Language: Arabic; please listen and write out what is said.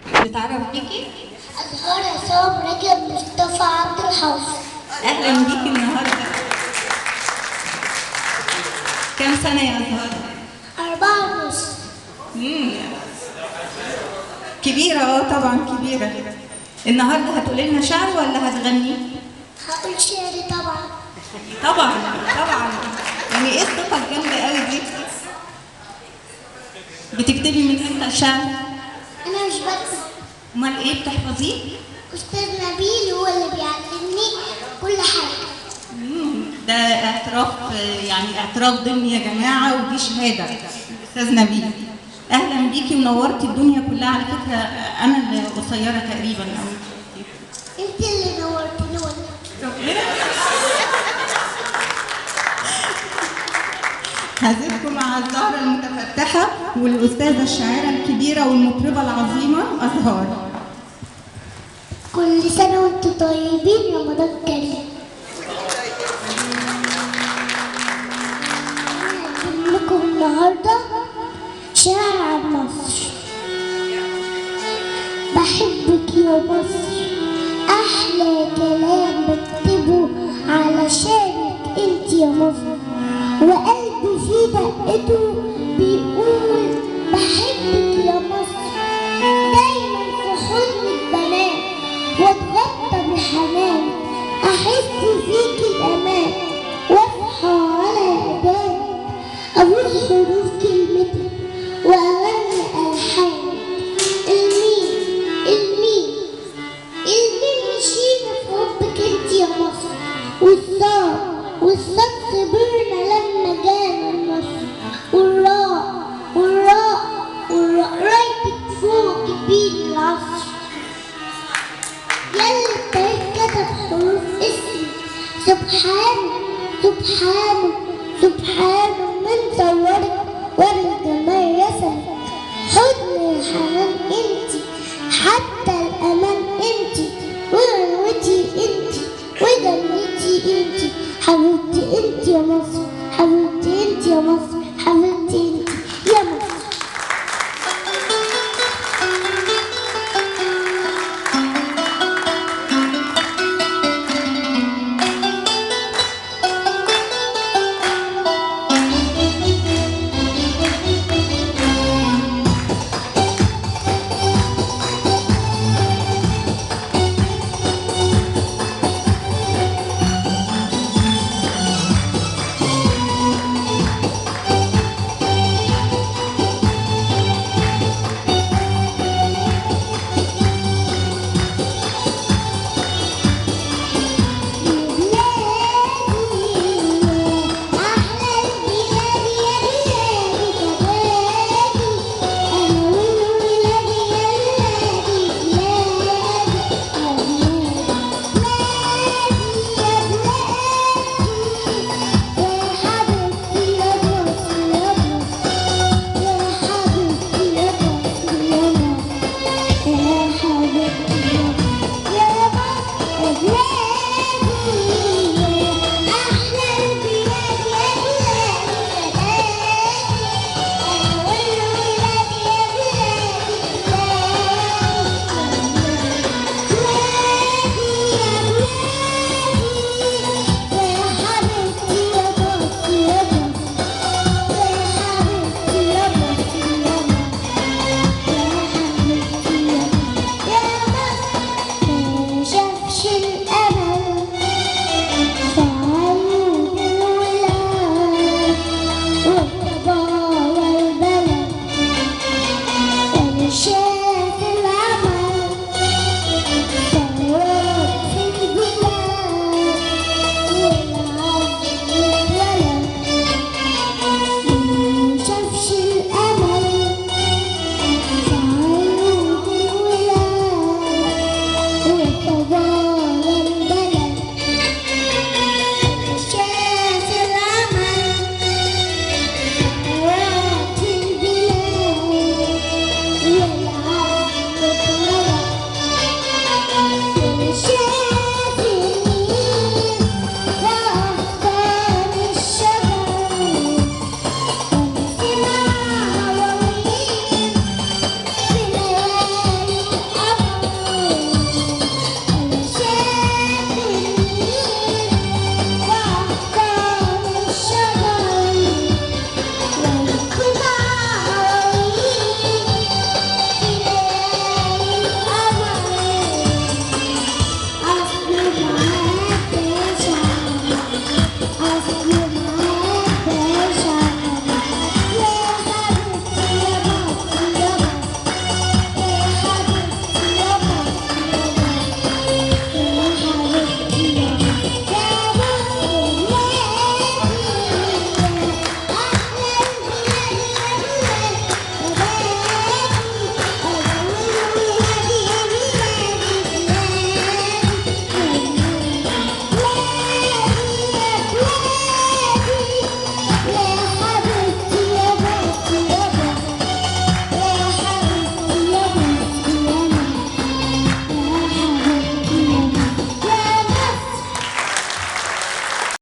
بتعرف بيكي؟ أزهار عصام رجب مصطفى عبد الحافظ. اهلا بيكي النهارده. كام سنه يا أزهار؟ 4 ونص. كبيره، طبعا كبيره. النهارده هتقولي لنا شعر ولا هتغني؟ هقول شعري طبعا. طبعا طبعا. يعني ايه الثقه الجامده قوي دي؟ بتكتبي من امتى الشعر؟ أنا مش بكتب. امال ايه بتحفظيه؟ أستاذ نبيل هو اللي بيعلمني كل حاجة. ده اعتراف، يعني اعتراف ضمني يا جماعه، ودي شهاده. استاذ نبيل، اهلا بيكي ونورتي الدنيا كلها. على فكره انا اللي قصيره تقريبا او أنت اللي نورتني والله. هزيدكم مع الزهرة المتفتحة والأستاذة الشاعرة الكبيرة والمطربة العظيمة أزهار. كل سنة وأنتم طيبين، رمضان كريم. هقول لكم النهاردة شعر عن مصر. بحبك يا مصر، أحلى كلام بكتبه علشانك أنت يا مصر، وقلبي في دقته بيقول بحبك يا مصر. دايما في حضنك بنام واتغطى بحنان، أحس فيك الأمان واصحى على أذانك، أبوس حروف كلمتك وأغني ألحانك. المين المين المين مشينا في حبك انت يا مصر، والصاد صبرنا لما جانا مصر، والراء رايتك فوق جبين العصر. يلا التاريخ كتب حروف اسمي، سبحانه من صورك ورد ما رسمك، حضن الحياة